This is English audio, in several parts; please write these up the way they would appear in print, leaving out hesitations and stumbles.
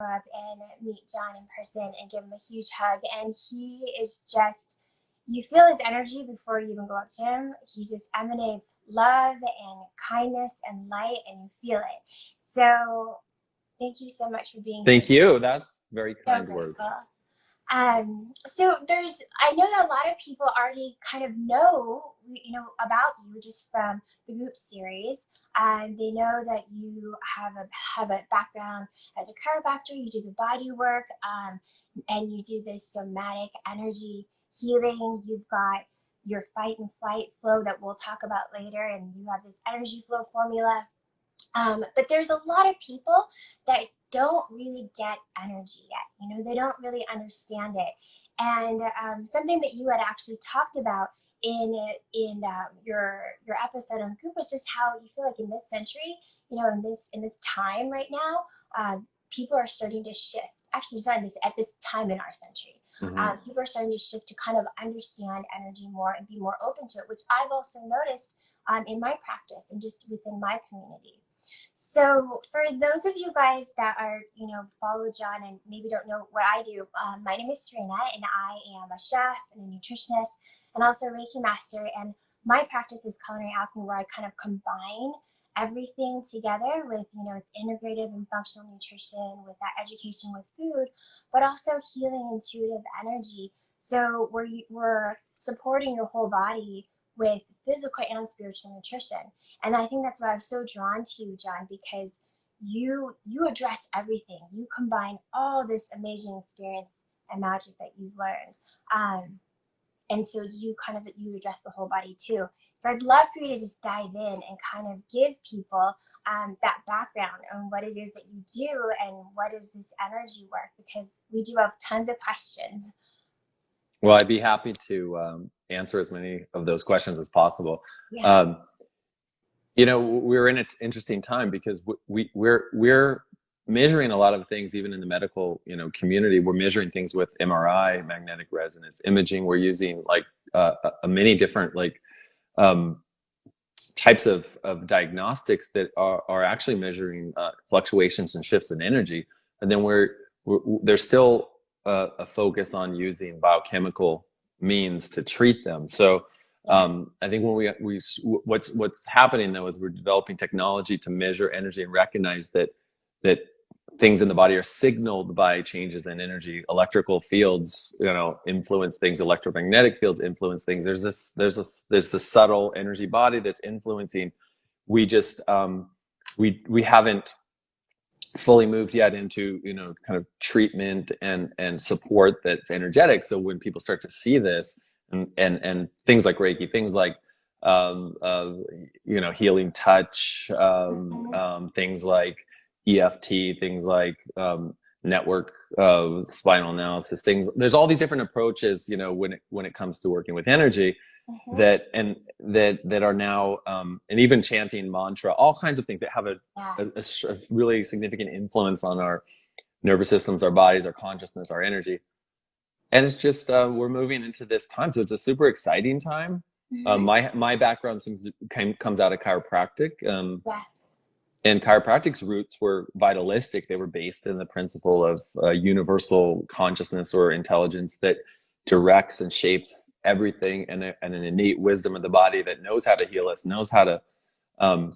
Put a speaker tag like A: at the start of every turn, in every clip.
A: up and meet John in person and give him a huge hug. And he is just, you feel his energy before you even go up to him. He just emanates love and kindness and light, and you feel it. So thank you so much for being here.
B: Thank you. That's very
A: So
B: kind
A: grateful.
B: words.
A: I know that a lot of people already kind of know, about you just from the Goop series. They know that you have a background as a chiropractor. You do the body work, and you do this somatic energy healing. You've got your fight and flight flow that we'll talk about later, and you have this energy flow formula. But there's a lot of people that don't really get energy yet. They don't really understand it. And something that you had actually talked about in your episode on Goop was just how you feel like in this century, in this time right now, people are starting to shift. Actually, not at this time in our century,
B: Hmm.
A: people are starting to shift to kind of understand energy more and be more open to it, which I've also noticed in my practice and just within my community. So for those of you guys that are, follow John and maybe don't know what I do, my name is Serena, and I am a chef and a nutritionist and also a Reiki master. And my practice is culinary alchemy, where I kind of combine everything together with, it's integrative and functional nutrition with that education with food, but also healing intuitive energy. So we're supporting your whole body with physical and spiritual nutrition. And I think that's why I was so drawn to you, John, because you address everything. You combine all this amazing experience and magic that you've learned. And so you address the whole body too. So I'd love for you to just dive in and kind of give people that background on what it is that you do and what is this energy work, because we do have tons of questions.
B: Well, I'd be happy to answer as many of those questions as possible.
A: Yeah.
B: Um, we're in an interesting time because we're measuring a lot of things, even in the medical community. We're measuring things with MRI, magnetic resonance imaging. We're using like a many different um, types of diagnostics that are actually measuring fluctuations and shifts in energy. And then there's still a focus on using biochemical means to treat them. So I think when what's happening though is we're developing technology to measure energy and recognize that things in the body are signaled by changes in energy. Electrical fields, influence things. Electromagnetic fields influence things. There's the subtle energy body that's influencing. We just we haven't fully moved yet into kind of treatment and support that's energetic. So when people start to see this and things like Reiki, things like um, uh, healing touch, things like EFT, things like network spinal analysis, things. There's all these different approaches, when it comes to working with energy
A: Mm-hmm.
B: that are now and even chanting mantra, all kinds of things that have
A: Yeah.
B: a really significant influence on our nervous systems, our bodies, our consciousness, our energy. And it's just we're moving into this time, so it's a super exciting time.
A: Mm-hmm.
B: My background comes out of chiropractic.
A: Yeah.
B: And chiropractic's roots were vitalistic. They were based in the principle of universal consciousness or intelligence that directs and shapes everything, and an innate wisdom of the body that knows how to heal us, knows how to um,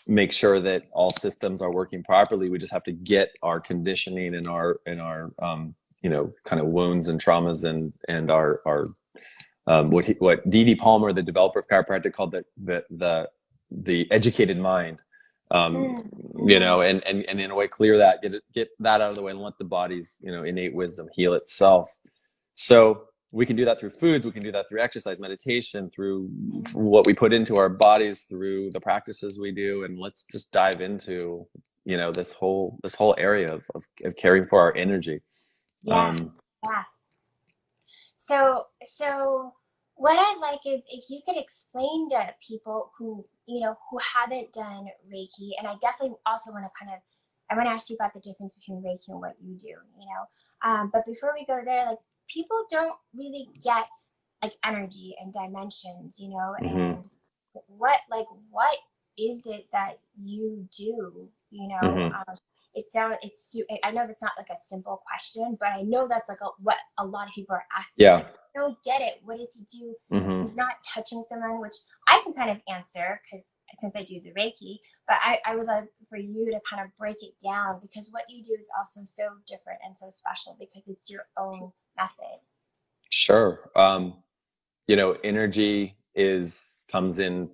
B: make sure that all systems are working properly. We just have to get our conditioning and our kind of wounds and traumas and our what D.D. Palmer, the developer of chiropractic, called the educated mind. Um,
A: Mm-hmm.
B: and in a way clear that, get that out of the way and let the body's innate wisdom heal itself. So we can do that through foods, we can do that through exercise, meditation, through what we put into our bodies, through the practices we do. And let's just dive into this whole area of caring for our energy.
A: Yeah.
B: um,
A: Yeah. So what I'd like is if you could explain to people who haven't done Reiki, and I definitely also want to I want to ask you about the difference between Reiki and what you do. But before we go there, like people don't really get like energy and dimensions,
B: mhm,
A: and what is it that you do,
B: mhm.
A: I know that's not like a simple question, but I know that's like what a lot of people are asking.
B: Yeah.
A: Like, I don't get it. What does he do?
B: Mm-hmm.
A: He's not touching someone, which I can kind of answer because since I do the Reiki, but I would like for you to kind of break it down, because what you do is also so different and so special because it's your own method.
B: Sure. Energy comes in,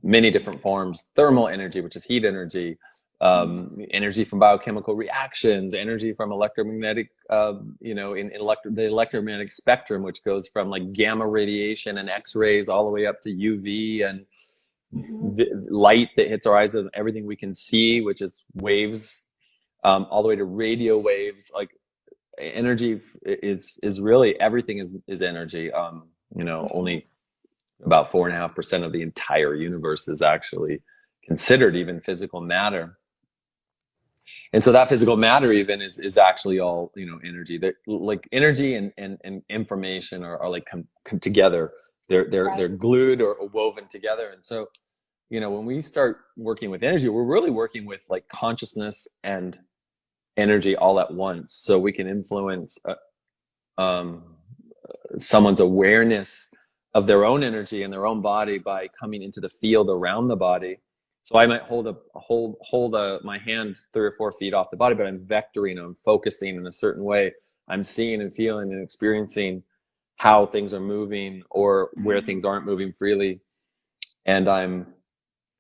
B: many different forms. Thermal energy, which is heat energy, energy from biochemical reactions, energy from electromagnetic, the electromagnetic spectrum, which goes from like gamma radiation and X-rays all the way up to UV and light that hits our eyes and everything we can see, which is waves, all the way to radio waves. Like energy is really everything is energy. Only about 4.5% of the entire universe is actually considered even physical matter. And so that physical matter even is actually all, energy. That like energy and information are like come together. They're glued or woven together. And so, when we start working with energy, we're really working with like consciousness and energy all at once. So we can influence someone's awareness of their own energy and their own body by coming into the field around the body. So I might hold my hand 3 or 4 feet off the body, but I'm vectoring, I'm focusing in a certain way. I'm seeing and feeling and experiencing how things are moving or where things aren't moving freely. And I'm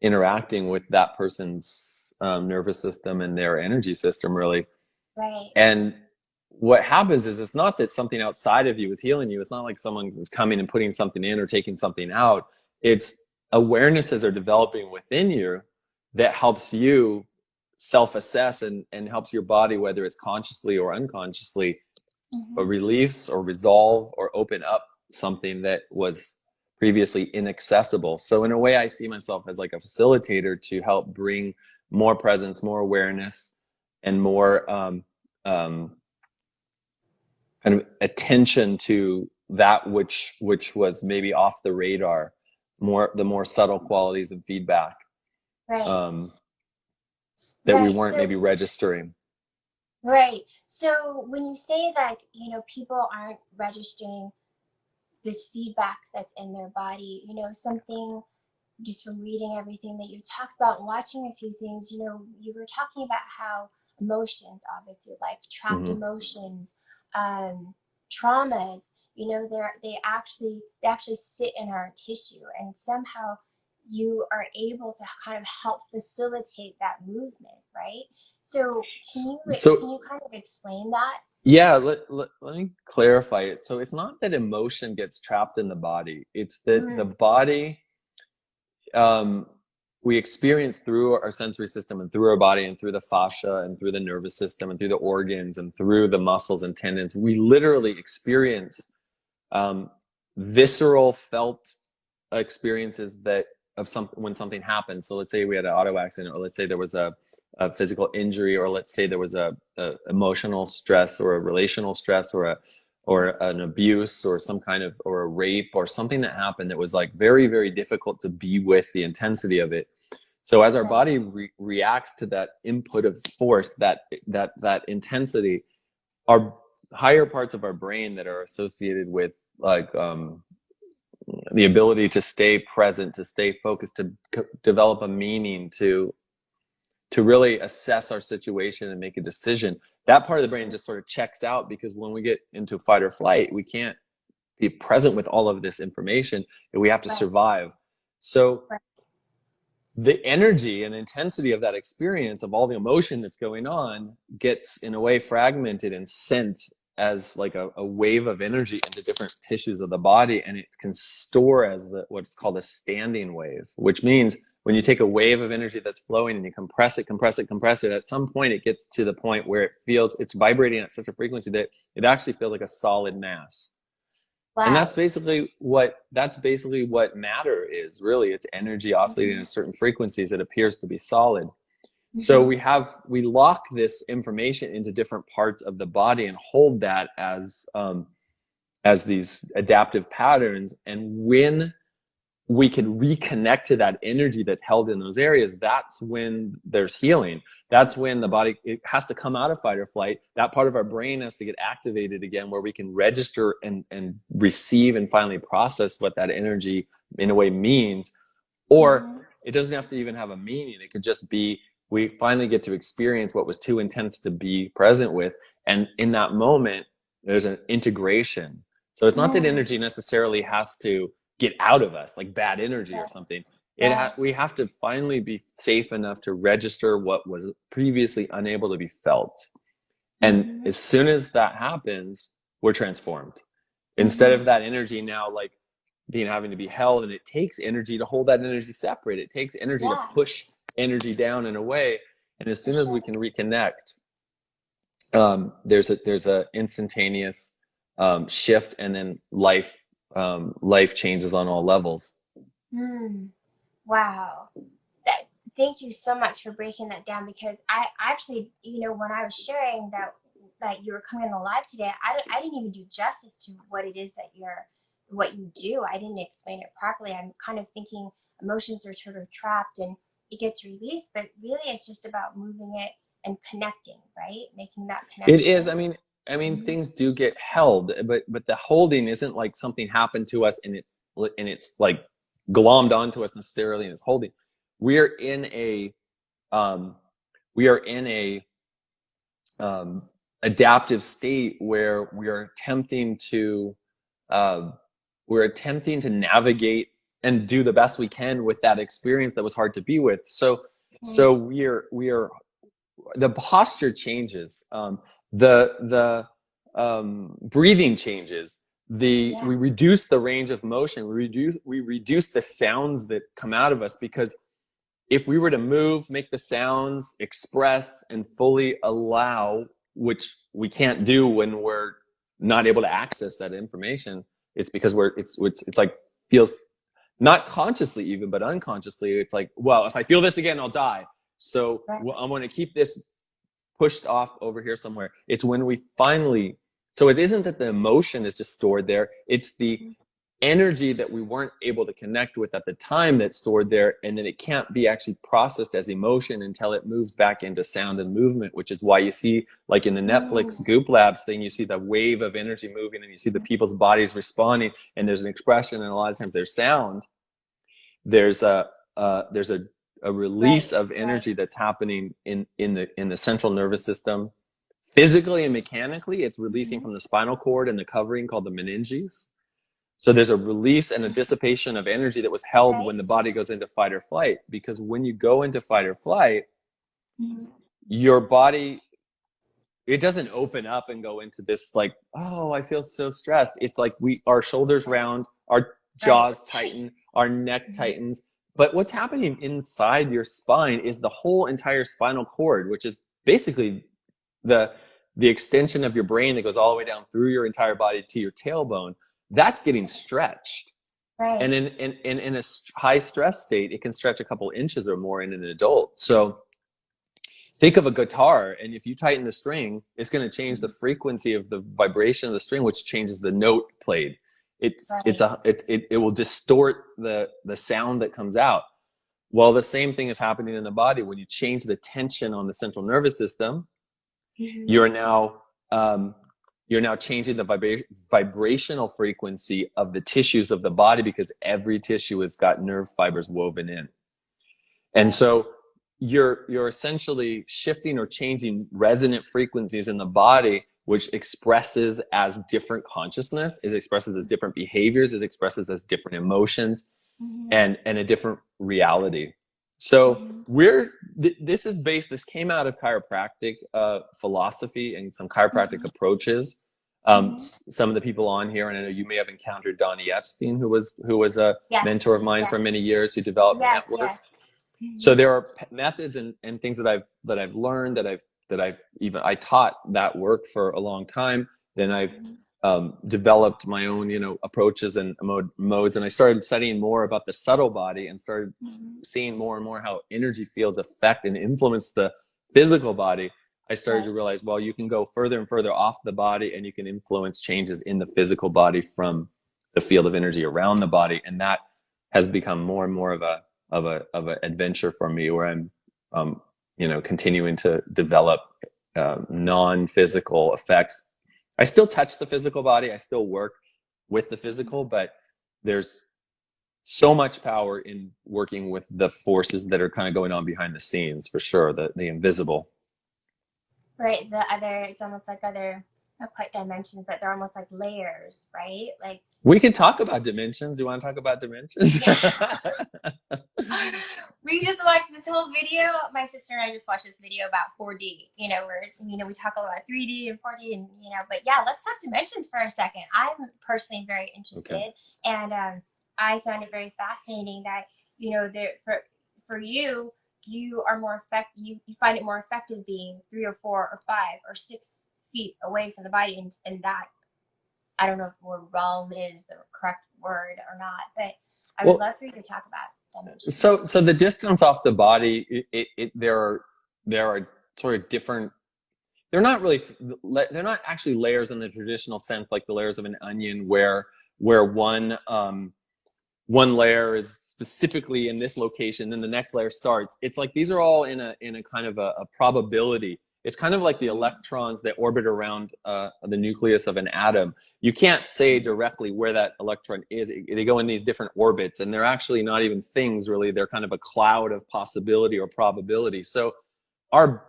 B: interacting with that person's nervous system and their energy system, really.
A: Right.
B: And what happens is it's not that something outside of you is healing you. It's not like someone is coming and putting something in or taking something out. It's awarenesses are developing within you that helps you self-assess and helps your body, whether it's consciously or unconsciously, or release or resolve or open up something that was previously inaccessible. So in a way, I see myself as like a facilitator to help bring more presence, more awareness, and more kind of attention to that which was maybe off the radar, the more subtle qualities of feedback
A: Right.
B: that we
A: Right.
B: weren't maybe registering.
A: Right. So when you say that, people aren't registering this feedback that's in their body, something just from reading everything that you talked about and watching a few things, you were talking about how emotions, obviously, like trapped emotions, traumas, they actually sit in our tissue, and somehow you are able to kind of help facilitate that movement, right? So can you kind of explain that?
B: Yeah, let me clarify it. So it's not that emotion gets trapped in the body. It's that the body, we experience through our sensory system and through our body and through the fascia and through the nervous system and through the organs and through the muscles and tendons. We literally experience visceral felt experiences that of something when something happens. So let's say we had an auto accident, or let's say there was a physical injury, or let's say there was a emotional stress or a relational stress or an abuse or some kind of or a rape or something that happened that was like very, very difficult to be with the intensity of it. So as our body reacts to that input of force, that intensity, our higher parts of our brain that are associated with like the ability to stay present, to stay focused, to develop a meaning, to really assess our situation and make a decision, that part of the brain just sort of checks out, because when we get into fight or flight, we can't be present with all of this information and we have to survive. So the energy and intensity of that experience, of all the emotion that's going on, gets in a way fragmented and sent as like a wave of energy into different tissues of the body, and it can store as what's called a standing wave, which means when you take a wave of energy that's flowing and you compress it, at some point it gets to the point where it feels it's vibrating at such a frequency that it actually feels like a solid mass. Wow. And that's basically what matter is, really. It's energy oscillating at certain frequencies that appears to be solid. So we lock this information into different parts of the body and hold that as these adaptive patterns. And when we can reconnect to that energy that's held in those areas, that's when there's healing. That's when the body, it has to come out of fight or flight. That part of our brain has to get activated again, where we can register and receive and finally process what that energy in a way means. Or it doesn't have to even have a meaning. It could just be, we finally get to experience what was too intense to be present with. And in that moment, there's an integration. So it's not that energy necessarily has to get out of us, like bad energy or something. We have to finally be safe enough to register what was previously unable to be felt. And as soon as that happens, we're transformed. Instead of that energy now like having to be held, and it takes energy to hold that energy separate. It takes energy to push energy down and away. And as soon as we can reconnect, there's a instantaneous shift, and then life changes on all levels.
A: Wow. Thank you so much for breaking that down, because I actually, when I was sharing that you were coming on live today, I didn't even do justice to what it is what you do. I didn't explain it properly. I'm kind of thinking emotions are sort of trapped and it gets released, but really it's just about moving it and connecting, right? Making that connection.
B: It is. I mean, things do get held, but the holding isn't like something happened to us and it's like glommed onto us necessarily, and it's holding. We are in a adaptive state where we're attempting to navigate and do the best we can with that experience that was hard to be with. So the posture changes, the breathing changes, we reduce the range of motion, we reduce the sounds that come out of us, because if we were to move, make the sounds, express, and fully allow, which we can't do when we're not able to access that information, it's because it's like feels not consciously even, but unconsciously, it's like, well, if I feel this again, I'll die. So I'm going to keep this pushed off over here somewhere. It's when we finally, so it isn't that the emotion is just stored there. It's the energy that we weren't able to connect with at the time that's stored there, and then it can't be actually processed as emotion until it moves back into sound and movement, which is why you see, like in the Netflix Goop Labs thing, you see the wave of energy moving, and you see the people's bodies responding, and there's an expression, and a lot of times there's sound. There's a release of energy that's happening in the central nervous system. Physically and mechanically, it's releasing from the spinal cord and the covering called the meninges. So there's a release and a dissipation of energy that was held when the body goes into fight or flight. Because when you go into fight or flight, your body, it doesn't open up and go into this like, oh, I feel so stressed. It's like our shoulders round, our jaws tighten, our neck tightens. But what's happening inside your spine is the whole entire spinal cord, which is basically the extension of your brain that goes all the way down through your entire body to your tailbone. That's getting stretched. And in a high stress state, it can stretch a couple inches or more in an adult. So think of a guitar, and if you tighten the string, it's going to change the frequency of the vibration of the string, which changes the note played. It will distort the sound that comes out. Well, the same thing is happening in the body. When you change the tension on the central nervous system, you're now changing the vibrational frequency of the tissues of the body, because every tissue has got nerve fibers woven in. And so you're essentially shifting or changing resonant frequencies in the body, which expresses as different consciousness, it expresses as different behaviors, it expresses as different emotions, and a different reality. So this came out of chiropractic philosophy and some chiropractic approaches. Some of the people on here, and I know you may have encountered Donnie Epstein, who was a mentor of mine for many years, who developed network. So there are methods and things that I've learned, I taught that work for a long time. Then I've developed my own, approaches and modes. And I started studying more about the subtle body and started seeing more and more how energy fields affect and influence the physical body. I started to realize, well, you can go further and further off the body, and you can influence changes in the physical body from the field of energy around the body. And that has become more and more of a adventure for me, where I'm continuing to develop non-physical effects. I still touch the physical body, I still work with the physical, but there's so much power in working with the forces that are kind of going on behind the scenes, for sure, the invisible.
A: Right. It's almost like other, not quite dimensions, but they're almost like layers, right? Like,
B: We can talk about dimensions. You want to talk about dimensions?
A: yeah. We just watched this whole video. My sister and I just watched this video about 4D, where, we talk a lot about 3D and 4D and, but yeah, let's talk dimensions for a second. I'm personally very interested.
B: Okay.
A: And I found it very fascinating that, for you, you are more effective, you find it more effective being 3 or 4 or 5 or 6 feet away from the body. And that, I don't know if the word realm is the correct word or not, but I would love for you to talk about dimensions.
B: So the distance off the body, there are sort of different. They're not actually layers in the traditional sense, like the layers of an onion, where one layer is specifically in this location, then the next layer starts. It's like these are all in a kind of a probability. It's kind of like the electrons that orbit around the nucleus of an atom. You can't say directly where that electron is. They go in these different orbits, and they're actually not even things, really. They're kind of a cloud of possibility or probability. So our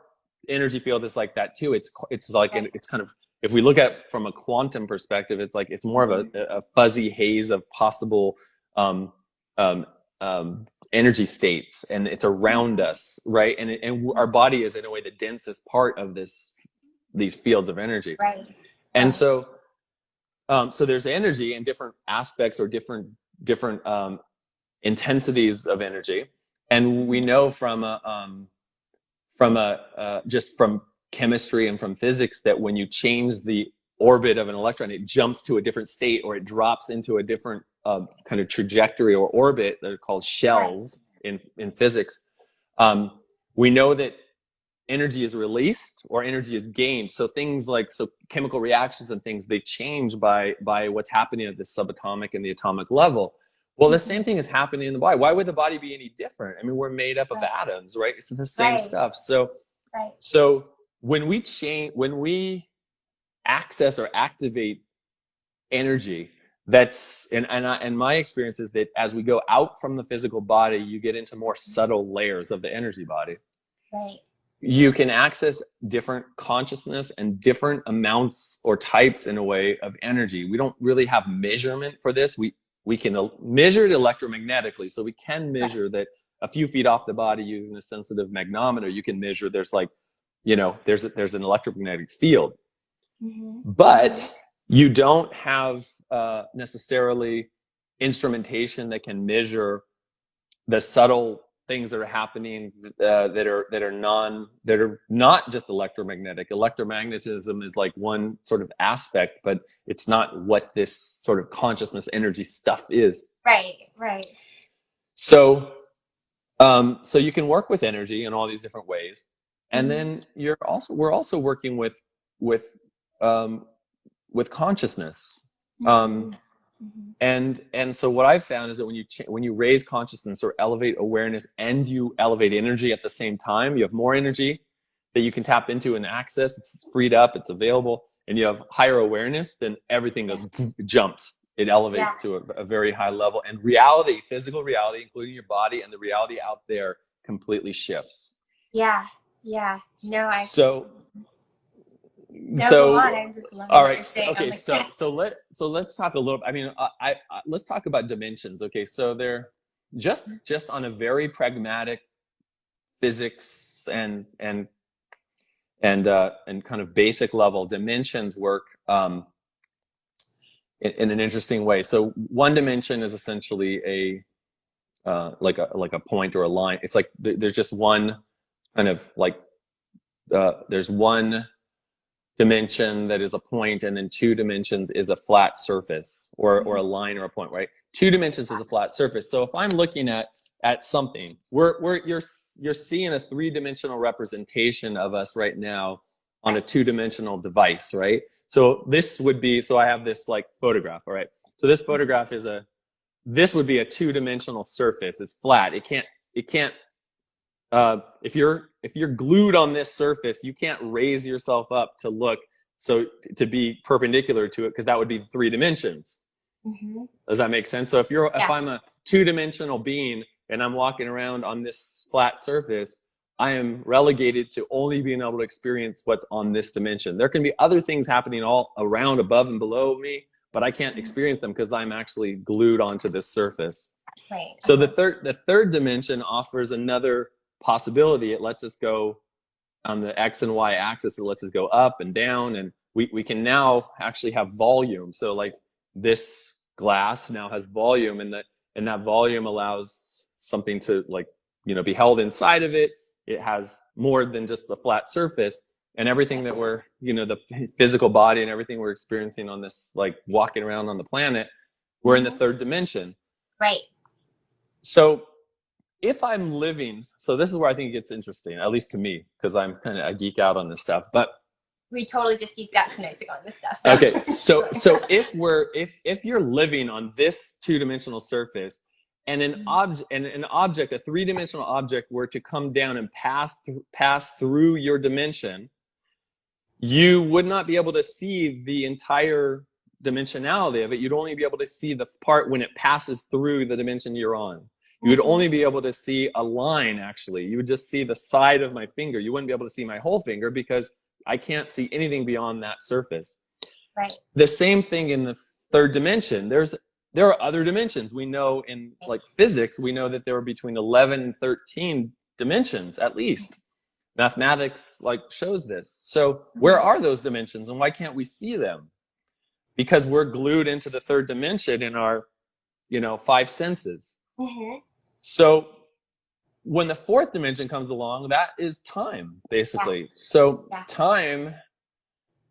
B: energy field is like that too. It's like it's kind of, if we look at it from a quantum perspective, it's like it's more of a fuzzy haze of possible energy states, and it's around us, right? And our body is, in a way, the densest part of these fields of energy,
A: right?
B: And so there's energy in different aspects, or different intensities of energy, and we know from just from chemistry and from physics that when you change the orbit of an electron, it jumps to a different state, or it drops into a different kind of trajectory or orbit. They're called shells in physics. We know that energy is released or energy is gained. So things like chemical reactions and things, they change by what's happening at the subatomic and the atomic level. Well, the same thing is happening in the body. Why would the body be any different? I mean, we're made up of atoms, right? It's the same stuff. So when we access or activate energy, and my experience is that as we go out from the physical body, you get into more subtle layers of the energy body.
A: Right.
B: You can access different consciousness and different amounts or types, in a way, of energy. We don't really have measurement for this. We can measure it electromagnetically. So we can measure that a few feet off the body using a sensitive magnometer. You can measure there's an electromagnetic field. But you don't have necessarily instrumentation that can measure the subtle things that are happening that are not just electromagnetic. Electromagnetism is like one sort of aspect, but it's not what this sort of consciousness energy stuff is.
A: Right.
B: So you can work with energy in all these different ways, and then we're also working with consciousness. And so what I've found is that when you raise consciousness or elevate awareness and you elevate energy at the same time, you have more energy that you can tap into and access. It's freed up, it's available, and you have higher awareness, then everything jumps. It elevates to a very high level, and reality, physical reality, including your body and the reality out there, completely shifts.
A: Yeah. I'm just loving
B: all
A: what
B: right.
A: you're saying.
B: Okay. So let's talk a little. I mean, let's talk about dimensions. Okay. So they're just on a very pragmatic physics and kind of basic level. Dimensions work in an interesting way. So one dimension is essentially like a point or a line. It's like there's just one kind of like there's one dimension that is a point, and then 2 dimensions is a flat surface or a line or a point, right? 2 dimensions is a flat surface. So if I'm looking at something, you're seeing a 3-dimensional representation of us right now on a 2-dimensional device, right? So this would be, I have this like photograph, all right? So this photograph is a this would be a two-dimensional surface. It's flat. It can't if you're glued on this surface, you can't raise yourself up to look, so to be perpendicular to it, because that would be 3 dimensions.
A: Mm-hmm.
B: Does that make sense? So if I'm a two-dimensional being and I'm walking around on this flat surface, I am relegated to only being able to experience what's on this dimension. There can be other things happening all around, above and below me, but I can't experience them because I'm actually glued onto this surface.
A: Right.
B: So the third dimension offers another possibility. It lets us go on the X and Y axis. It lets us go up and down, and we can now actually have volume. So like this glass now has volume, and that volume allows something to, like, be held inside of it. It has more than just a flat surface, and everything that we're, the physical body and everything we're experiencing on this, like walking around on the planet, we're in the third dimension.
A: Right.
B: So if I'm living, so this is where I think it gets interesting, at least to me, because I geek out on this stuff, but
A: we totally just geeked out 2 nights ago on this stuff. So.
B: Okay. So if you're living on this two-dimensional surface, and an object, a three-dimensional object, were to come down and pass through your dimension, you would not be able to see the entire dimensionality of it. You'd only be able to see the part when it passes through the dimension you're on. You would only be able to see a line, actually. You would just see the side of my finger. You wouldn't be able to see my whole finger because I can't see anything beyond that surface.
A: Right.
B: The same thing in the third dimension. There are other dimensions. We know in like physics, we know that there are between 11 and 13 dimensions at least. Mathematics shows this. So where are those dimensions, and why can't we see them? Because we're glued into the third dimension in our 5 senses.
A: Mm-hmm.
B: So when the fourth dimension comes along, that is time, basically. Yeah. So time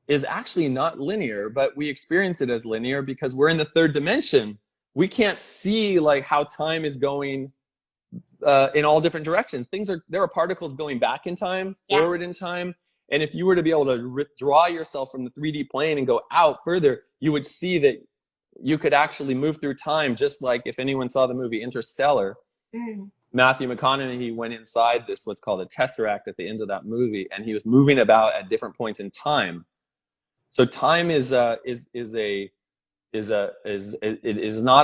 B: is actually not linear, but we experience it as linear because we're in the third dimension. We can't see how time is going in all different directions. There are particles going back in time, forward in time. And if you were to be able to withdraw yourself from the 3D plane and go out further, you would see that you could actually move through time, just like if anyone saw the movie Interstellar. Matthew McConaughey went inside this, what's called a tesseract, at the end of that movie, and he was moving about at different points in time. So time is not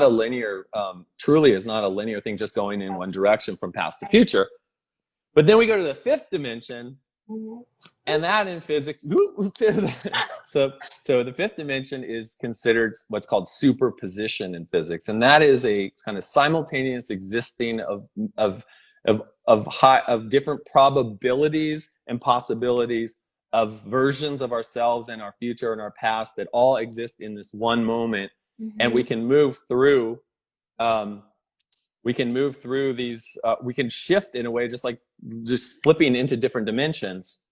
B: a linear, truly is not a linear thing, just going in one direction from past to future. But then we go to the fifth dimension, and that in physics, so the fifth dimension is considered what's called superposition in physics, and that is a kind of simultaneous existing of different probabilities and possibilities of versions of ourselves and our future and our past that all exist in this one moment. And we can move through these we can shift in a way, just flipping into different dimensions.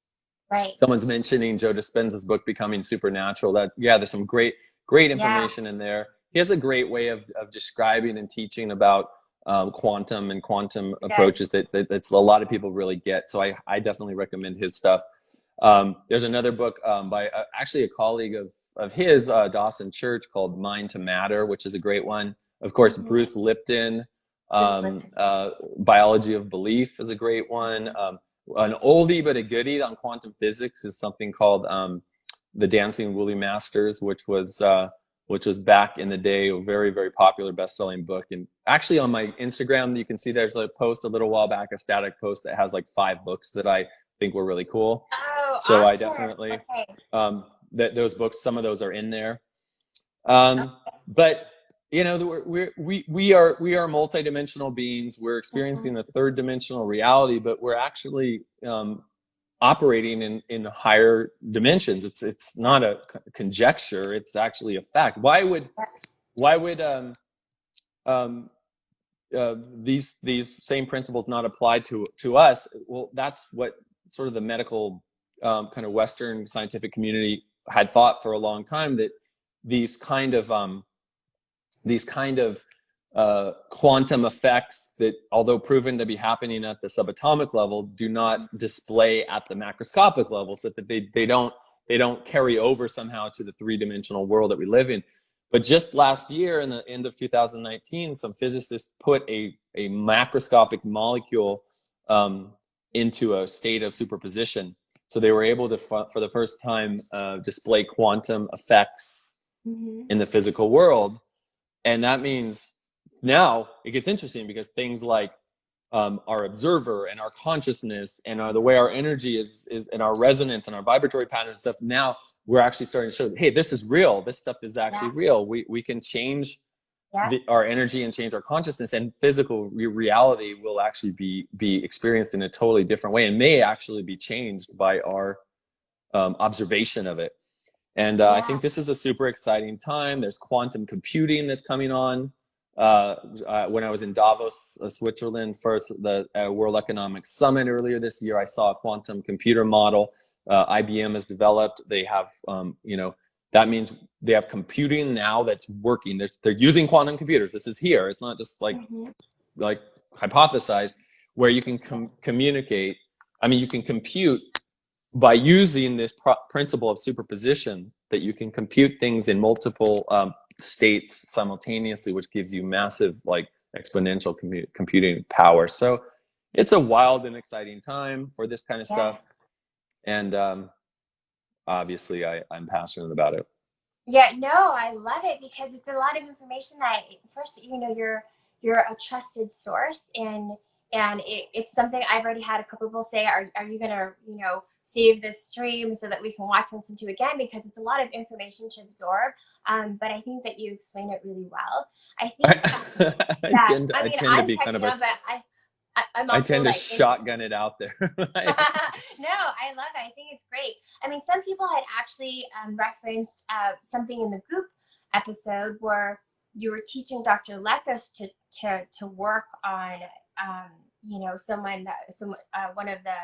A: Right.
B: Someone's mentioning Joe Dispenza's book Becoming Supernatural. There's some great information in there. He has a great way of describing and teaching about quantum and quantum approaches that a lot of people really get. So I definitely recommend his stuff. There's another book by actually a colleague of his, Dawson Church, called Mind to Matter, which is a great one. Of course, Bruce Lipton, Biology of Belief is a great one. An oldie but a goodie on quantum physics is something called The Dancing Woolly Masters, which was back in the day a very, very popular best-selling book. And actually on my Instagram, you can see there's a post a little while back, a static post that has 5 books that I think were really cool.
A: Oh,
B: so
A: awesome.
B: I definitely those books, some of those are in there. But we are multidimensional beings. We're experiencing the third dimensional reality, but we're actually operating in higher dimensions. It's not a conjecture. It's actually a fact. Why would these same principles not apply to us? Well, that's what sort of the medical kind of Western scientific community had thought for a long time, that these kind of quantum effects that, although proven to be happening at the subatomic level, do not display at the macroscopic level, so that they don't carry over somehow to the 3-dimensional world that we live in. But just last year, in the end of 2019, some physicists put a macroscopic molecule into a state of superposition. So they were able to, for the first time, display quantum effects in the physical world. And that means now it gets interesting, because things like our observer and our consciousness and the way our energy is and our resonance and our vibratory patterns and stuff, now we're actually starting to show, hey, this is real. This stuff is actually real. We can change our energy and change our consciousness, and physical reality will actually be experienced in a totally different way, and may actually be changed by our observation of it. And I think this is a super exciting time. There's quantum computing that's coming on. When I was in Davos, Switzerland, first the World Economic Summit earlier this year, I saw a quantum computer model IBM has developed. They have, that means they have computing now that's working. They're using quantum computers. This is here. It's not just like hypothesized, where you can communicate. I mean, you can compute by using this principle of superposition, that you can compute things in multiple states simultaneously, which gives you massive, like, exponential computing power. So it's a wild and exciting time for this kind of stuff. And obviously I'm passionate about it.
A: Yeah, no, I love it, because it's a lot of information that, first, you're a trusted source, and it's something I've already had a couple people say, are you gonna, save this stream so that we can watch and listen to again, because it's a lot of information to absorb. But I think that you explain it really well. I think
B: I tend to be kind of
A: I
B: tend to shotgun it out there.
A: No, I love it. I think it's great. I mean, some people had actually referenced something in the Goop episode where you were teaching Dr. Lekos to work on, one of the,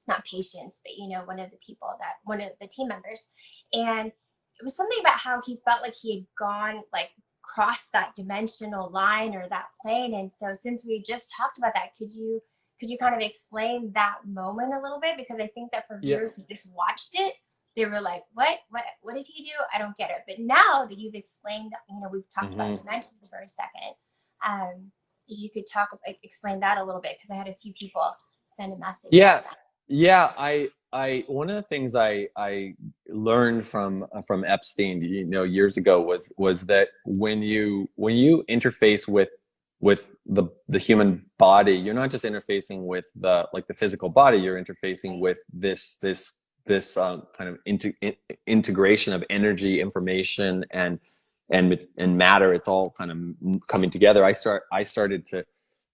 A: not patients, but one of the people, one of the team members, and it was something about how he felt like he had gone, like, crossed that dimensional line or that plane. And so, since we just talked about that, could you kind of explain that moment a little bit? Because I think that for viewers who just watched it, they were like, what did he do? I don't get it. But now that you've explained, we've talked about dimensions for a second, if you could explain that a little bit, because I had a few people send a message.
B: I one of the things I learned from Epstein, years ago, was that when you interface with the human body, you're not just interfacing with the physical body. You're interfacing with this kind of integration of energy, information, and matter. It's all kind of coming together. I started to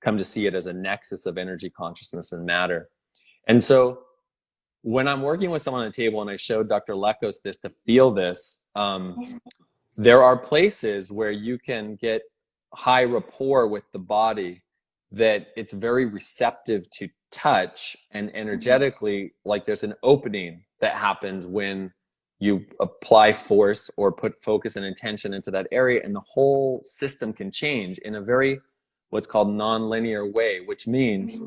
B: come to see it as a nexus of energy, consciousness, and matter. And so when I'm working with someone on the table, and I showed Dr. Lekos this to feel this, there are places where you can get high rapport with the body, that it's very receptive to touch, and energetically, like, there's an opening that happens when you apply force or put focus and intention into that area, and the whole system can change in a very, what's called, non-linear way, which means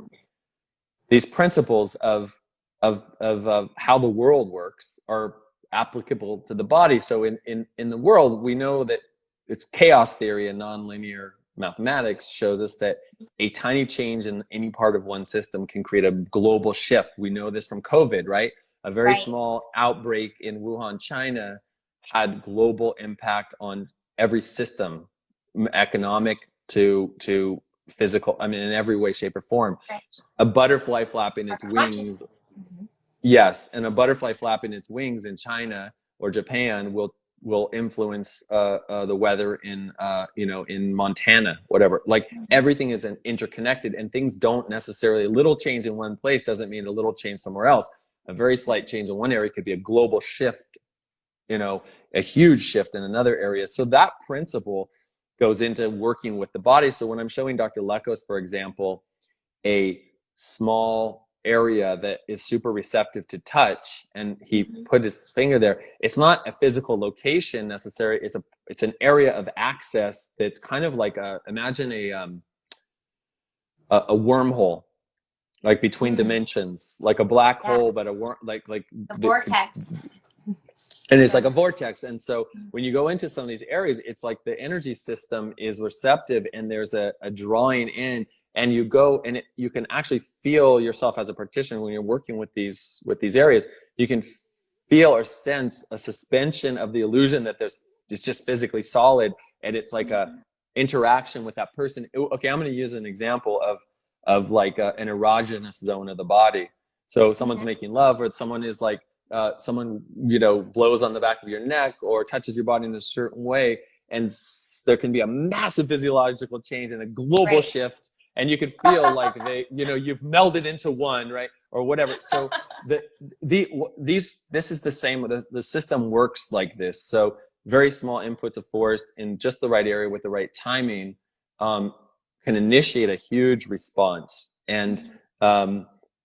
B: these principles of how the world works are applicable to the body. So in the world, we know that it's chaos theory, and nonlinear mathematics shows us that a tiny change in any part of one system can create a global shift. We know this from COVID, right? A very small outbreak in Wuhan, China, had global impact on every system, economic to physical, I mean, in every way, shape, or form. A butterfly flapping its wings. Yes, and a butterfly flapping its wings in China or Japan will influence the weather in in Montana, whatever. Like, everything is interconnected, and things don't necessarily, a little change in one place doesn't mean a little change somewhere else. A very slight change in one area could be a global shift, a huge shift in another area. So that principle goes into working with the body. So when I'm showing Dr. Lekos, for example, a small area that is super receptive to touch, and he put his finger there, it's not a physical location necessarily. It's an area of access that's kind of like imagine a wormhole, like between dimensions, like a black hole, but a worm, like
A: the vortex.
B: And it's
A: Yeah.
B: like a vortex. And so when you go into some of these areas, it's like the energy system is receptive and there's a drawing in, and you go and you can actually feel yourself as a practitioner when you're working with these areas. You can feel or sense a suspension of the illusion that it's just physically solid, and it's like a interaction with that person. Okay, I'm going to use an example of like an erogenous zone of the body. So someone's making love, or someone is like, someone, blows on the back of your neck or touches your body in a certain way, and there can be a massive physiological change and a global
A: Right.
B: shift, and you can feel like you've melded into one, right, or whatever. So this is the same. The system works like this. So very small inputs of force in just the right area with the right timing can initiate a huge response. And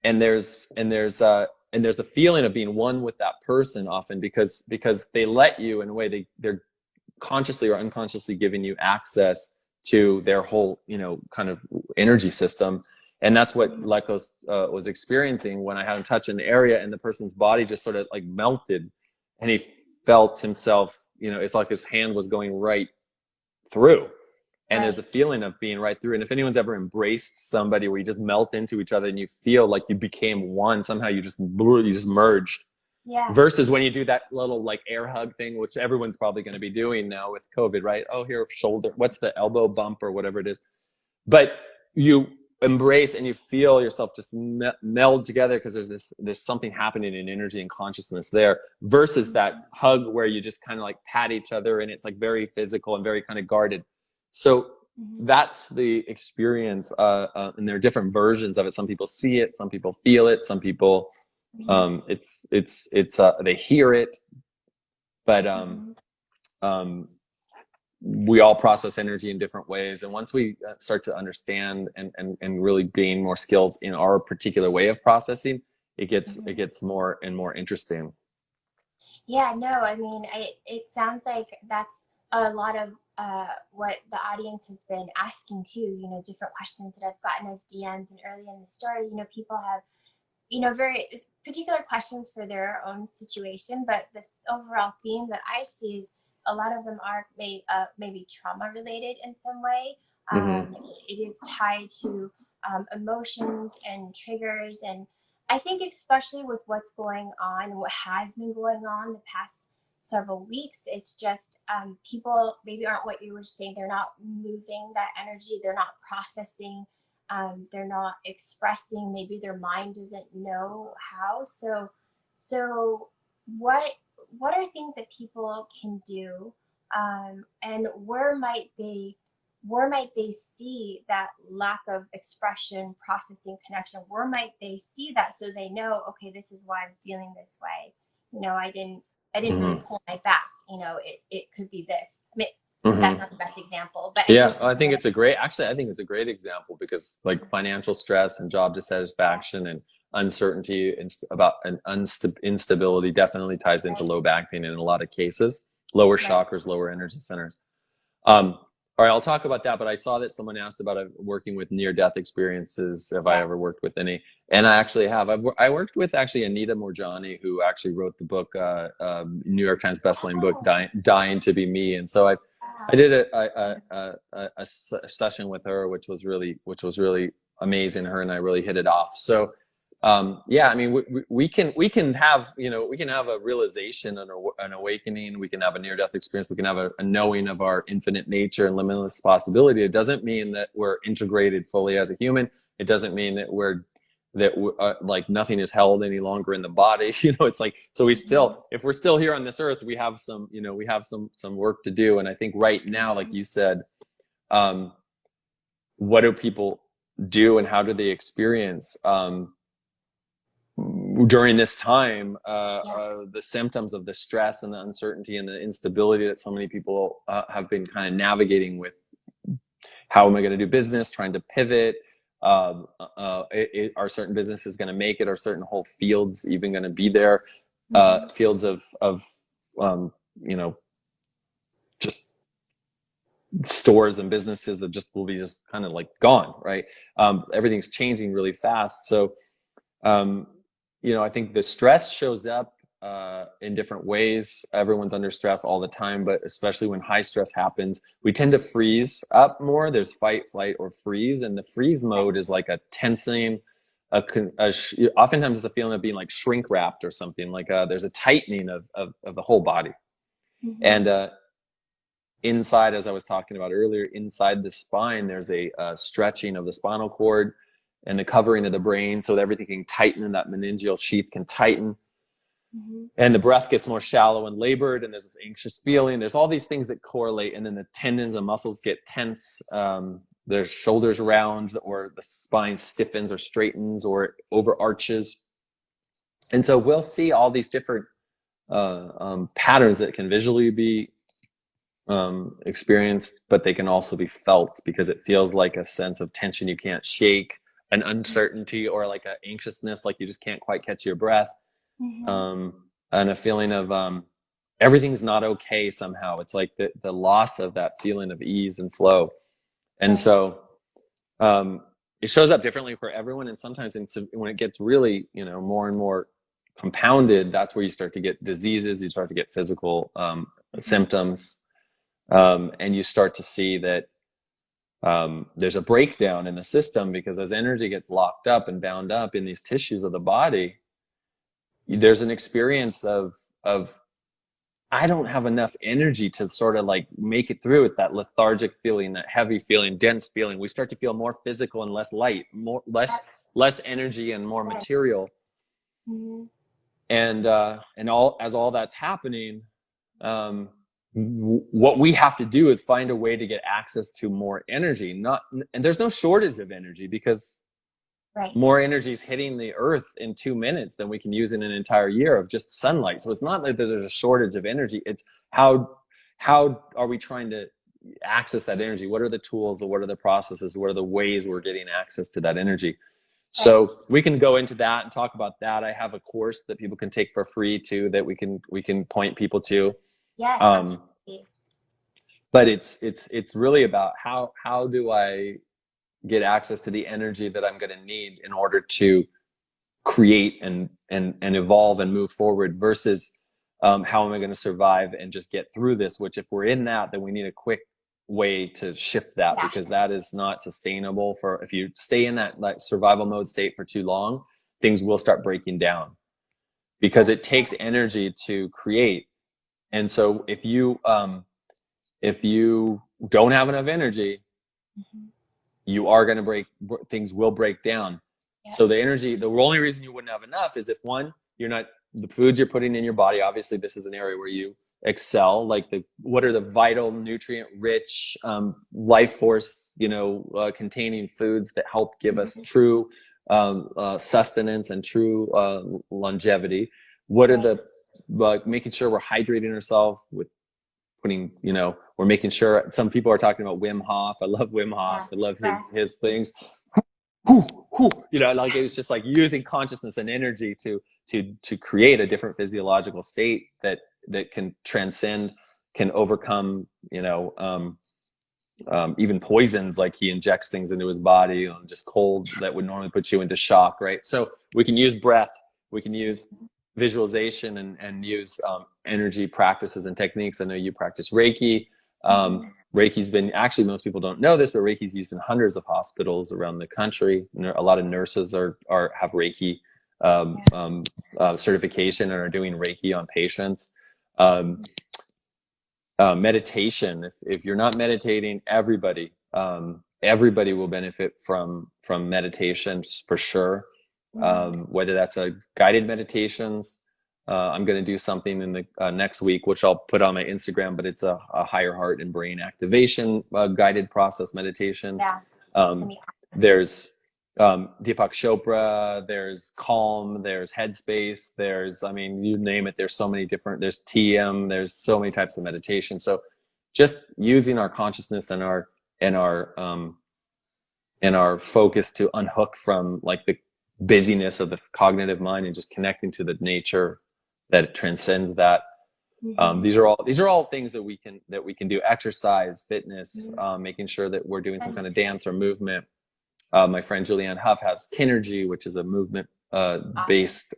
B: there's a feeling of being one with that person often, because they let you, in a way, they're consciously or unconsciously giving you access to their whole kind of energy system. And that's what Lekos was experiencing when I had him touch an area, and the person's body just sort of like melted, and he felt himself, it's like his hand was going right through. And there's a feeling of being right through. And if anyone's ever embraced somebody where you just melt into each other and you feel like you became one, somehow you just merged.
A: Yeah.
B: Versus when you do that little like air hug thing, which everyone's probably going to be doing now with COVID, right? Oh, here, shoulder, what's the elbow bump or whatever it is. But you embrace and you feel yourself just meld together, because there's something happening in energy and consciousness there, versus that hug where you just kind of like pat each other and it's like very physical and very kind of guarded. So that's the experience, and there are different versions of it. Some people see it, some people feel it, some people it's they hear it, but we all process energy in different ways. And once we start to understand and really gain more skills in our particular way of processing, it gets more and more interesting.
A: Yeah, no, I mean, it sounds like that's a lot of what the audience has been asking too, different questions that I've gotten as DMs, and early in the story, people have, very particular questions for their own situation, but the overall theme that I see is a lot of them are maybe trauma related in some way. It is tied to emotions and triggers, and I think especially with what's going on, what has been going on the past several weeks, it's just people maybe aren't, what you were saying, they're not moving that energy, they're not processing, they're not expressing, maybe their mind doesn't know how. So what are things that people can do, and where might they see that lack of expression, processing, connection? Where might they see that, so they know, okay, this is why I'm feeling this way? I didn't really pull my back. It could be this. I mean, that's not the best example, but
B: Yeah, I think it's a great example, because like financial stress and job dissatisfaction and uncertainty about instability definitely ties into low back pain in a lot of cases, lower chakras, lower energy centers. All right, I'll talk about that, but I saw that someone asked about working with near-death experiences. Have I ever worked with any? And I actually have. I worked with actually Anita Moorjani, who actually wrote the book, New York Times bestselling book, Dying to Be Me. And so I did a session with her, which was really amazing. Her and I really hit it off. So yeah, I mean, we can have a realization, an awakening. We can have a near-death experience. We can have a knowing of our infinite nature and limitless possibility. It doesn't mean that we're integrated fully as a human. It doesn't mean that we're like nothing is held any longer in the body. It's like, so if we're still here on this earth, we have some work to do. And I think right now, like you said, what do people do and how do they experience during this time the symptoms of the stress and the uncertainty and the instability that so many people have been kind of navigating with? How am I going to do business, trying to pivot? Are certain businesses going to make it? Are certain whole fields even going to be there? Fields of just stores and businesses that just will be just kind of like gone, right? Everything's changing really fast. So I think the stress shows up in different ways. Everyone's under stress all the time, but especially when high stress happens, we tend to freeze up more. There's fight, flight, or freeze. And the freeze mode is like a tensing, oftentimes it's a feeling of being like shrink wrapped or something, like there's a tightening of the whole body.
A: Mm-hmm.
B: And inside, as I was talking about earlier, inside the spine, there's a stretching of the spinal cord and the covering of the brain so that everything can tighten and that meningeal sheath can tighten.
A: Mm-hmm.
B: And the breath gets more shallow and labored, and there's this anxious feeling. There's all these things that correlate, and then the tendons and muscles get tense. Their shoulders round, or the spine stiffens or straightens or overarches. And so we'll see all these different patterns that can visually be experienced, but they can also be felt, because it feels like a sense of tension you can't shake, an uncertainty, or like an anxiousness, like you just can't quite catch your breath.
A: Mm-hmm.
B: And a feeling of everything's not okay somehow. It's like the loss of that feeling of ease and flow. And so it shows up differently for everyone. And sometimes when it gets really, more and more compounded, that's where you start to get diseases, you start to get physical symptoms, and you start to see that there's a breakdown in the system, because as energy gets locked up and bound up in these tissues of the body, there's an experience of I don't have enough energy to sort of like make it through. It's that lethargic feeling, that heavy feeling, dense feeling. We start to feel more physical and less light, less energy and more material.
A: Mm-hmm.
B: And all that's happening, what we have to do is find a way to get access to more energy. And there's no shortage of energy, because more energy is hitting the earth in 2 minutes than we can use in an entire year of just sunlight. So it's not like there's a shortage of energy. It's how are we trying to access that energy? What are the tools, or what are the processes? What are the ways we're getting access to that energy? So we can go into that and talk about that. I have a course that people can take for free too, that we can point people to.
A: Yes, absolutely.
B: But it's really about how do I get access to the energy that I'm going to need in order to create and evolve and move forward, versus how am I going to survive and just get through this, which if we're in that, then we need a quick way to shift that, because that is not sustainable. If you stay in that like survival mode state for too long, things will start breaking down, because it takes energy to create. And so if you don't have enough energy, you are going to things will break down. So the only reason you wouldn't have enough is if, one, the foods you're putting in your body, obviously this is an area where you excel, like what are the vital, nutrient rich, life force, containing foods that help give us true sustenance and true longevity. What are making sure we're hydrating ourselves with putting, we're making sure. Some people are talking about Wim Hof. I love Wim Hof. I love his things. Like it was just like using consciousness and energy to create a different physiological state that can transcend, can overcome, even poisons. Like he injects things into his body on just cold that would normally put you into shock, right? So we can use breath, we can use visualization, and use energy practices and techniques. I know you practice Reiki. Reiki's been, actually most people don't know this, but Reiki's used in hundreds of hospitals around the country. A lot of nurses have Reiki certification and are doing Reiki on patients. Meditation. If you're not meditating, everybody will benefit from meditation for sure. Whether that's a guided meditations. I'm going to do something in the next week, which I'll put on my Instagram, but it's a higher heart and brain activation guided process meditation. There's Deepak Chopra, there's Calm, there's Headspace, you name it. There's so many different, there's TM, there's so many types of meditation. So just using our consciousness and our focus to unhook from like the busyness of the cognitive mind and just connecting to the nature that transcends that. These are all things that we can do. Exercise, fitness, making sure that we're doing some kind of dance or movement. My friend Julianne Hough has Kinergy, which is a movement based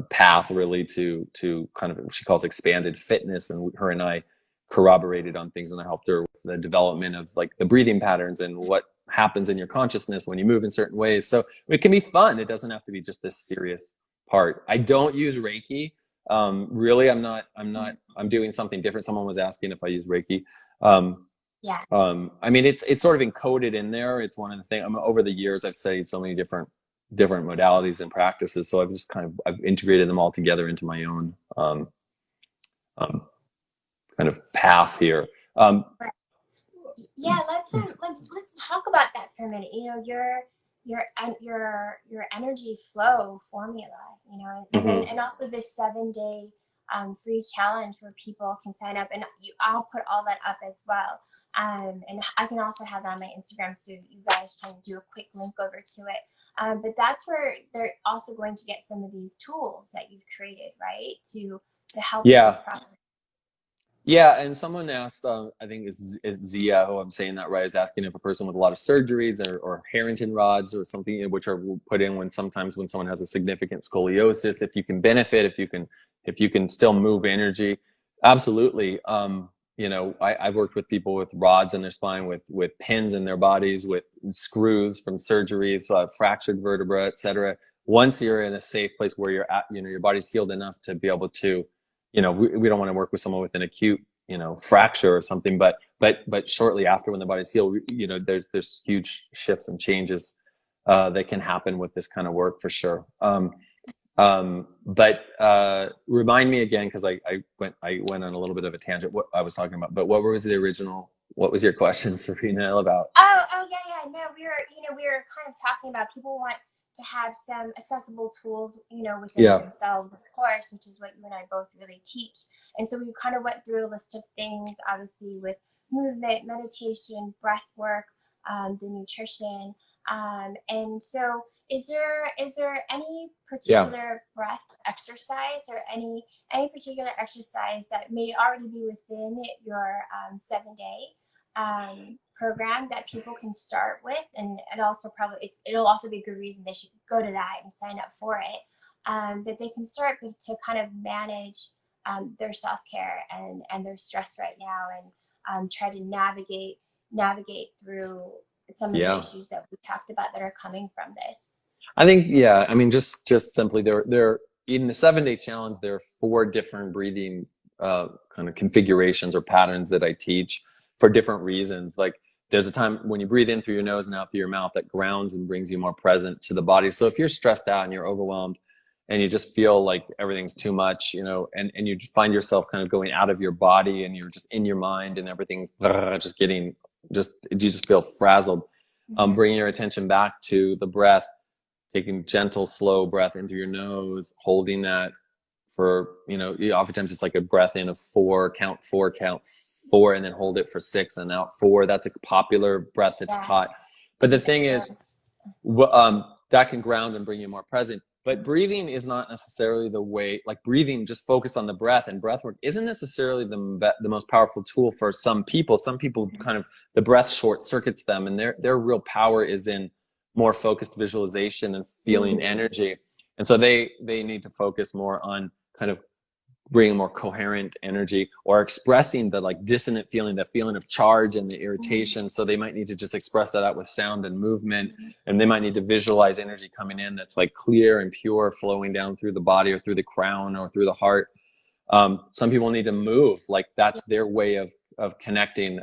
B: path really to kind of, she calls expanded fitness, and her and I corroborated on things, and I helped her with the development of like the breathing patterns and what happens in your consciousness when you move in certain ways. So it can be fun. It doesn't have to be just this serious part. I don't use Reiki. Really, I'm doing something different. Someone was asking if I use Reiki.
A: Yeah.
B: I mean, it's sort of encoded in there. It's one of the things. Over the years, I've studied so many different modalities and practices, so I've integrated them all together into my own kind of path here.
A: Yeah, let's talk about that for a minute. You know, your energy flow formula, you know, and then
B: Mm-hmm.
A: and also this 7 day free challenge where people can sign up, and I'll put all that up as well. And I can also have that on my Instagram, so you guys can do a quick link over to it. But that's where they're also going to get some of these tools that you've created, right? To help with this
B: Yeah.
A: process.
B: Yeah, and someone asked, I think is Zia, who I'm saying that right, is asking if a person with a lot of surgeries or Harrington rods or something, which are put in when someone has a significant scoliosis, if you can benefit, if you can still move energy. Absolutely. You know, I've worked with people with rods in their spine, with pins in their bodies, with screws from surgeries, fractured vertebra, etc. Once you're in a safe place where you're at, you know, your body's healed enough to be able to, you know, we don't want to work with someone with an acute, you know, fracture or something, but shortly after, when the body's healed, you know, there's huge shifts and changes that can happen with this kind of work for sure. But remind me again, because I went on a little bit of a tangent, what I was talking about, but what was your question, Serena, about?
A: Oh, yeah. No, we were kind of talking about people want to have some accessible tools, you know, within
B: Yeah.
A: themselves, of course, which is what you and I both really teach. And so we kind of went through a list of things, obviously, with movement, meditation, breath work, the nutrition. And so is there any
B: Yeah.
A: particular breath exercise or any particular exercise that may already be within your 7 day program that people can start with, and also probably it'll also be a good reason they should go to that and sign up for it, that they can start to kind of manage their self-care and their stress right now, and try to navigate through some of the
B: Yeah.
A: issues that we talked about that are coming from this.
B: I think, yeah, I mean, just simply, there in the 7 day challenge, there are 4 different breathing kind of configurations or patterns that I teach for different reasons. Like, there's a time when you breathe in through your nose and out through your mouth that grounds and brings you more present to the body. So if you're stressed out and you're overwhelmed and you just feel like everything's too much, you know, and you find yourself kind of going out of your body and you're just in your mind and everything's just getting, you just feel frazzled,
A: Mm-hmm.
B: bringing your attention back to the breath, taking gentle, slow breath in through your nose, holding that for, you know, oftentimes it's like a breath in of 4, count 4, count 4, and then hold it for 6 and out 4. That's a popular breath that's
A: Yeah.
B: taught. But the thing is, that can ground and bring you more present. But breathing is not necessarily the way, like breathing just focused on the breath and breath work isn't necessarily the most powerful tool for some people. Some people kind of, the breath short circuits them, and their real power is in more focused visualization and feeling energy. And so they need to focus more on kind of bringing more coherent energy or expressing the like dissonant feeling, that feeling of charge and the irritation. So they might need to just express that out with sound and movement. And they might need to visualize energy coming in that's like clear and pure, flowing down through the body or through the crown or through the heart. Some people need to move, like that's their way of connecting,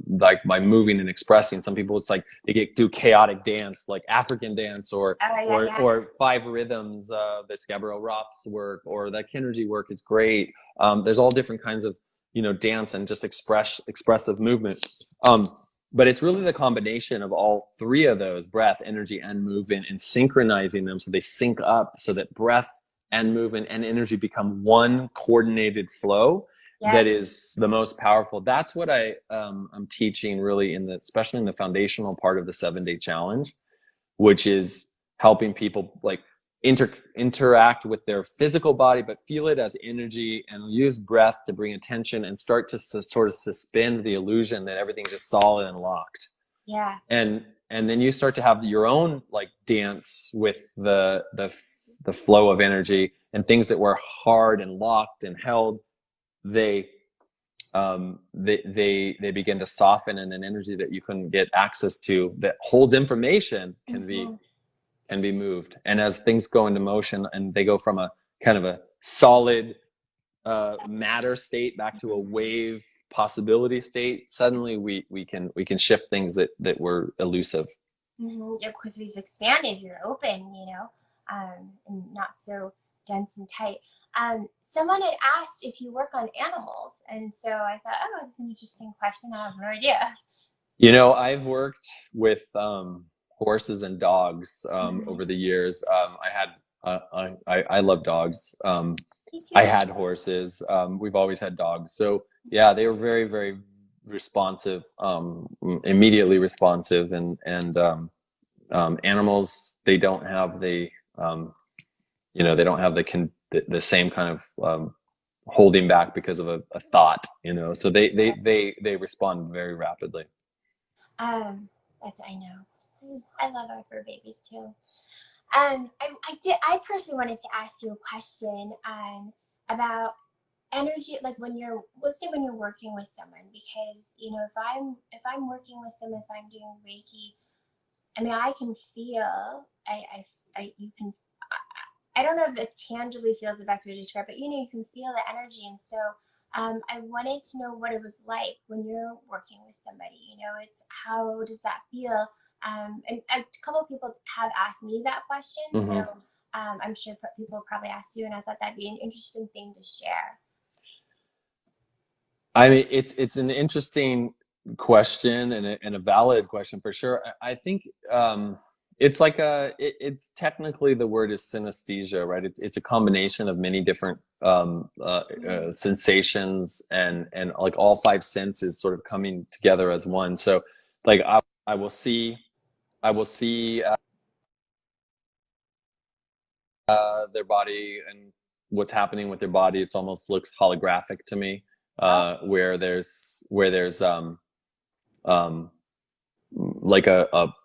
B: like by moving and expressing. Some people, it's like they do chaotic dance, like African dance, or
A: Yeah.
B: 5 rhythms, that Gabrielle Roth's work or that Kinergy work is great. There's all different kinds of, you know, dance and just expressive movement. But it's really the combination of all 3 of those, breath, energy, and movement, and synchronizing them so they sync up, so that breath and movement and energy become one coordinated flow.
A: Yes.
B: That is the most powerful. That's what I'm teaching really especially in the foundational part of the 7 day challenge, which is helping people like interact with their physical body, but feel it as energy, and use breath to bring attention and start to sort of suspend the illusion that everything's just solid and locked.
A: Yeah.
B: And then you start to have your own like dance with the the flow of energy, and things that were hard and locked and held, they they begin to soften, and an energy that you couldn't get access to that holds information can be moved. And as things go into motion and they go from a kind of a solid matter state back to a wave possibility state, suddenly we can shift things that were elusive.
A: Yeah, because we've expanded, you're open, and not so dense and tight. Someone had asked if you work on animals, and so I thought, oh, that's an interesting question. I have no idea.
B: I've worked with horses and dogs over the years. I love dogs.
A: Me too.
B: I had horses. We've always had dogs. So yeah, they were very, very responsive, immediately responsive, and animals, they don't have the they don't have the same kind of holding back because of a thought, so they respond very rapidly.
A: That's, I know. I love our fur babies too. I personally wanted to ask you a question about energy, like let's say when you're working with someone, because if I'm working with someone, if I'm doing Reiki, I mean, I can feel, you can, I don't know if it tangibly feels the best way to describe it, but you can feel the energy. And so I wanted to know what it was like when you're working with somebody. It's, how does that feel? And a couple of people have asked me that question.
B: Mm-hmm.
A: So I'm sure people probably asked you, and I thought that'd be an interesting thing to share.
B: I mean, it's an interesting question, and a valid question for sure. I think it's like it's technically, the word is synesthesia, right? It's a combination of many different sensations, and like all five senses sort of coming together as one. So like I will see their body and what's happening with their body. It's almost looks holographic to me, where there's like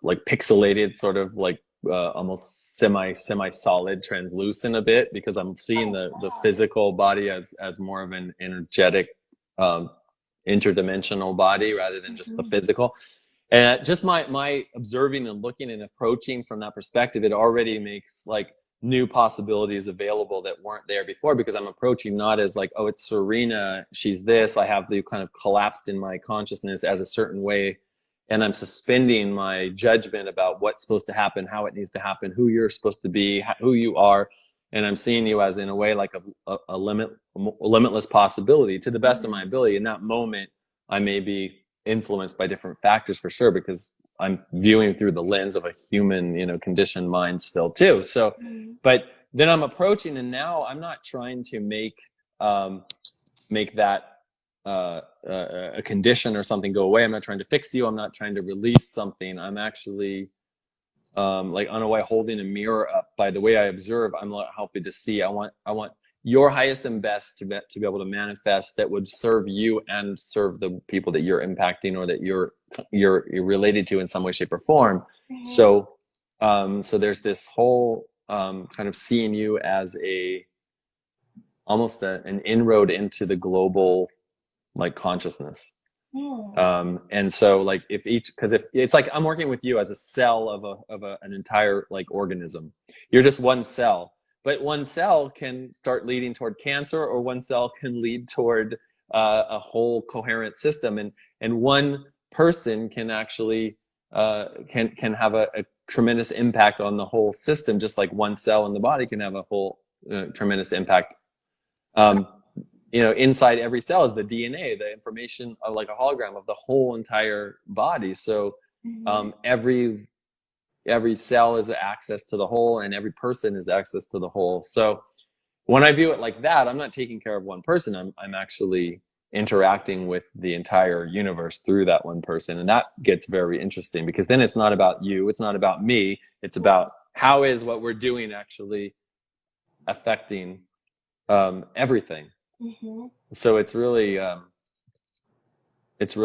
B: like pixelated sort of like almost semi solid, translucent a bit, because I'm seeing the physical body as more of an energetic interdimensional body rather than just the physical. And just my observing and looking and approaching from that perspective, it already makes like new possibilities available that weren't there before, because I'm approaching not as like, oh, it's Serena, she's this. I have the kind of collapsed in my consciousness as a certain way, and I'm suspending my judgment about what's supposed to happen, how it needs to happen, who you're supposed to be, who you are. And I'm seeing you as, in a way, like a limitless possibility to the best of my ability. In that moment, I may be influenced by different factors for sure, because I'm viewing through the lens of a human, conditioned mind still too. So, but then I'm approaching, and now I'm not trying to make that a condition or something go away. I'm not trying to fix you. I'm not trying to release something. I'm actually like on a way holding a mirror up. By the way I observe, I'm helping to see. I want your highest and best to be able to manifest, that would serve you and serve the people that you're impacting, or that you're related to in some way, shape, or form. So so there's this whole kind of seeing you as almost an inroad into the global like consciousness. And so like because if it's like I'm working with you as a cell of an entire like organism, you're just one cell, but one cell can start leading toward cancer, or one cell can lead toward a whole coherent system, and one person can actually can have a tremendous impact on the whole system, just like one cell in the body can have a whole tremendous impact. Inside every cell is the DNA, the information of like a hologram of the whole entire body. So every cell is access to the whole, and every person is access to the whole. So when I view it like that, I'm not taking care of one person. I'm actually interacting with the entire universe through that one person. And that gets very interesting, because then it's not about you, it's not about me, it's about how is what we're doing actually affecting everything. So it's really it's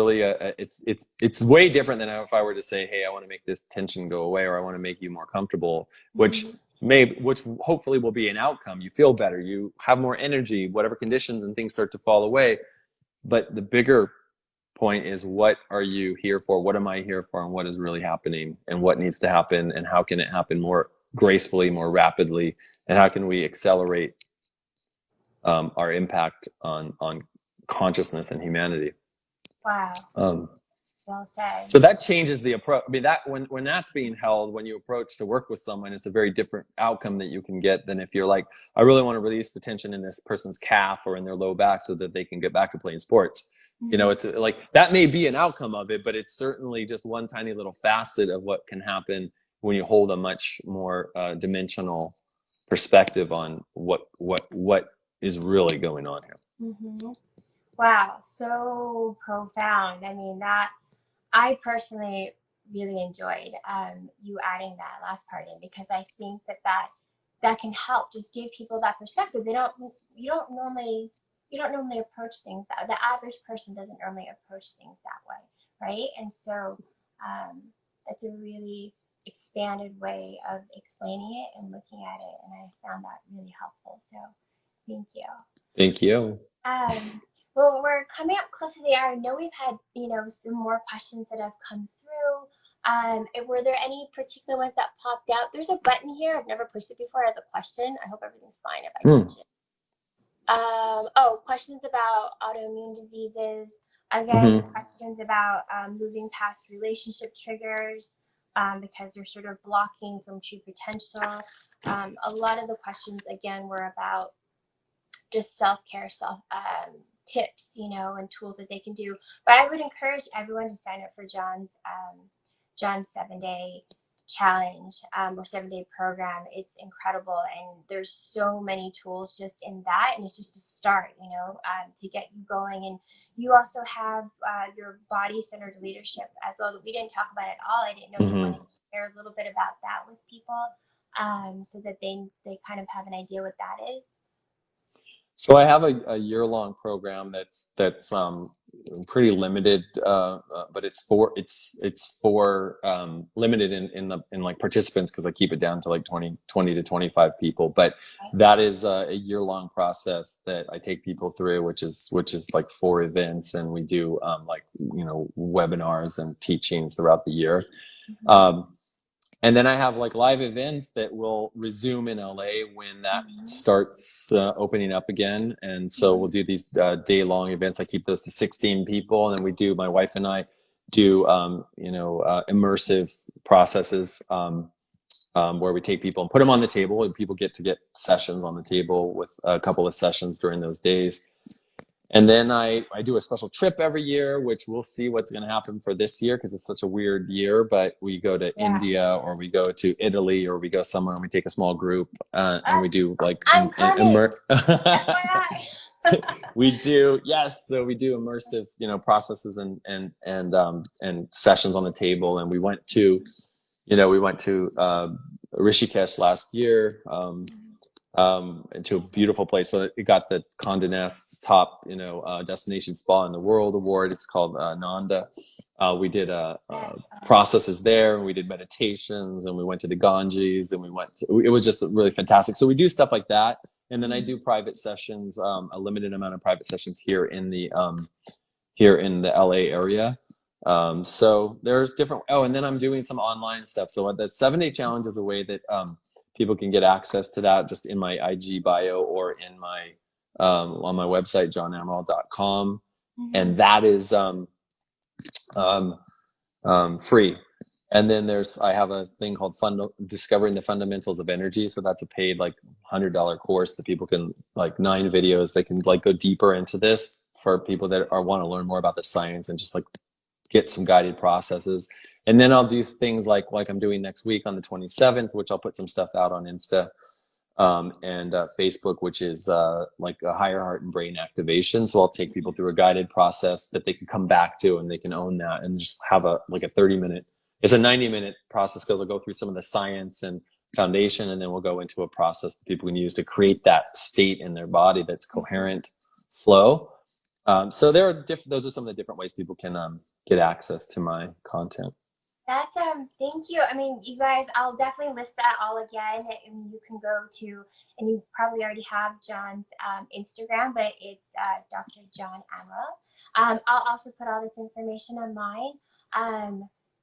B: way different than if I were to say, hey, I want to make this tension go away, or I want to make you more comfortable, which which hopefully will be an outcome. You feel better, you have more energy, whatever conditions and things start to fall away. But the bigger point is, what are you here for? What am I here for? And what is really happening, and what needs to happen, and how can it happen more gracefully, more rapidly, and how can we accelerate our impact on consciousness and humanity?
A: Wow. Well said.
B: So that changes the approach. I mean, that when that's being held, when you approach to work with someone, it's a very different outcome that you can get than if you're like, I really want to release the tension in this person's calf or in their low back so that they can get back to playing sports. You know, it's like that may be an outcome of it, but it's certainly just one tiny little facet of what can happen when you hold a much more dimensional perspective on what is really going on here.
A: Wow, so profound. I mean, that I personally really enjoyed you adding that last part in, because I think that can help just give people that perspective. You don't normally approach things that the average person doesn't normally approach things that way, right? And so that's a really expanded way of explaining it and looking at it, and I found that really helpful. So thank you.
B: Thank you.
A: Well, we're coming up close to the hour. I know we've had, some more questions that have come through. Were there any particular ones that popped out? There's a button here. I've never pushed it before as a question. I hope everything's fine if I touch it. Questions about autoimmune diseases. Again, questions about moving past relationship triggers because you're sort of blocking from true potential. A lot of the questions, again, were about just self-care, tips, and tools that they can do. But I would encourage everyone to sign up for John's 7-day challenge or 7-day program. It's incredible, and there's so many tools just in that, and it's just a start, to get you going. And you also have your body-centered leadership as well that we didn't talk about at all. I didn't know if you wanted to share a little bit about that with people, so that they kind of have an idea what that is.
B: So I have a year-long program that's pretty limited, but it's for limited in like participants, because I keep it down to like 20 to 25 people. But that is a year-long process that I take people through, which is like 4 events, and we do webinars and teachings throughout the year. And then I have like live events that will resume in LA when that starts opening up again. And so we'll do these day-long events. I keep those to 16 people. And then my wife and I do, immersive processes where we take people and put them on the table, and people get sessions on the table with a couple of sessions during those days. And then I do a special trip every year, which we'll see what's going to happen for this year because it's such a weird year. But we go to India, or we go to Italy, or we go somewhere and we take a small group and we do like we do So we do immersive, processes and sessions on the table. And we went to Rishikesh last year. Into a beautiful place. So it got the Condé Nast's top, destination spa in the world award. It's called Nanda. We did processes there, and we did meditations, and we went to the Ganges, and it was just really fantastic. So we do stuff like that. And then I do private sessions, a limited amount of private sessions here in the LA area. So there's different, and then I'm doing some online stuff. So the 7-day challenge is a way that, people can get access to that just in my IG bio or in my on my website, johnamaral.com. And that is free. And then I have a thing called Discovering the Fundamentals of Energy. So that's a paid like $100 course that people can, like 9 videos, they can like go deeper into this for people that want to learn more about the science and just like get some guided processes. And then I'll do things like I'm doing next week on the 27th, which I'll put some stuff out on Insta and Facebook, which is like a higher heart and brain activation. So I'll take people through a guided process that they can come back to, and they can own that, and just have a 30-minute, it's a 90-minute process, because I'll go through some of the science and foundation, and then we'll go into a process that people can use to create that state in their body that's coherent flow. So those are some of the different ways people can get access to my content.
A: That's thank you. I mean, you guys, I'll definitely list that all again, and you can go to, and you probably already have John's Instagram, but it's Dr. John Amaral. I'll also put all this information on mine.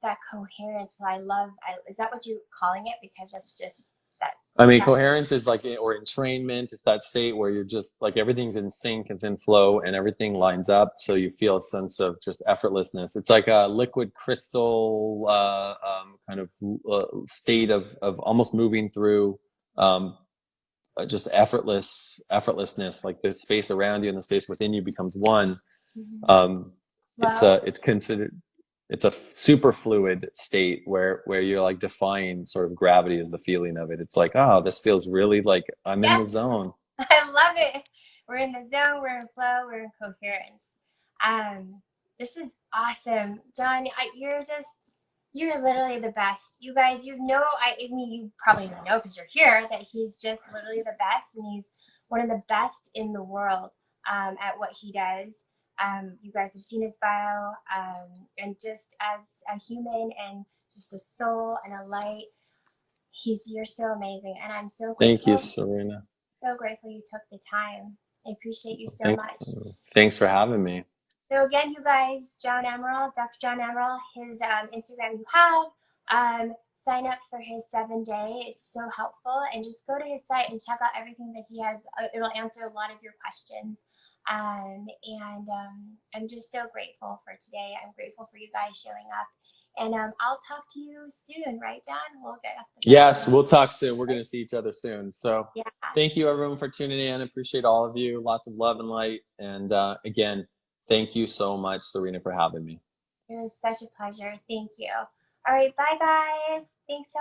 A: That coherence, what I love, is that what you're calling it? Because that's just that.
B: I mean,
A: that
B: coherence is like, or entrainment. It's that state where you're just like everything's in sync, it's in flow, and everything lines up. So you feel a sense of just effortlessness. It's like a liquid crystal kind of state of almost moving through um, just effortlessness. Like the space around you and the space within you becomes one.
A: Mhm.
B: Um,
A: Flow.
B: it's considered it's a super fluid state where you're like defying sort of gravity is the feeling of it. It's like, oh, this feels really like I'm in the
A: Yes,
B: zone.
A: I love it. We're in the zone, we're in flow, we're in coherence. Um, this is awesome. John, you're literally the best. You guys, I mean, you probably know because you're here that he's just literally the best, and he's one of the best in the world at what he does. You guys have seen his bio, and just as a human and just a soul and a light, you're so amazing, and I'm
B: Thank you, Serena.
A: so grateful you took the time. I appreciate you so
B: Thank,
A: much.
B: thanks for having me.
A: So again, you guys, John Amaral, Dr. John Amaral, his Instagram you have. Sign up for his 7 day. It's so helpful, and just go to his site and check out everything that he has. It'll answer a lot of your questions. I'm just so grateful for today. I'm grateful for you guys showing up. And I'll talk to you soon, right, John? We'll get up the
B: Yes, we'll talk soon. We're going to see each other soon. So
A: Yeah.
B: thank you, everyone, for tuning in. Appreciate all of you. Lots of love and light. And again, thank you so much, Serena, for having me.
A: It was such a pleasure. Thank you. All right, bye, guys. Thanks so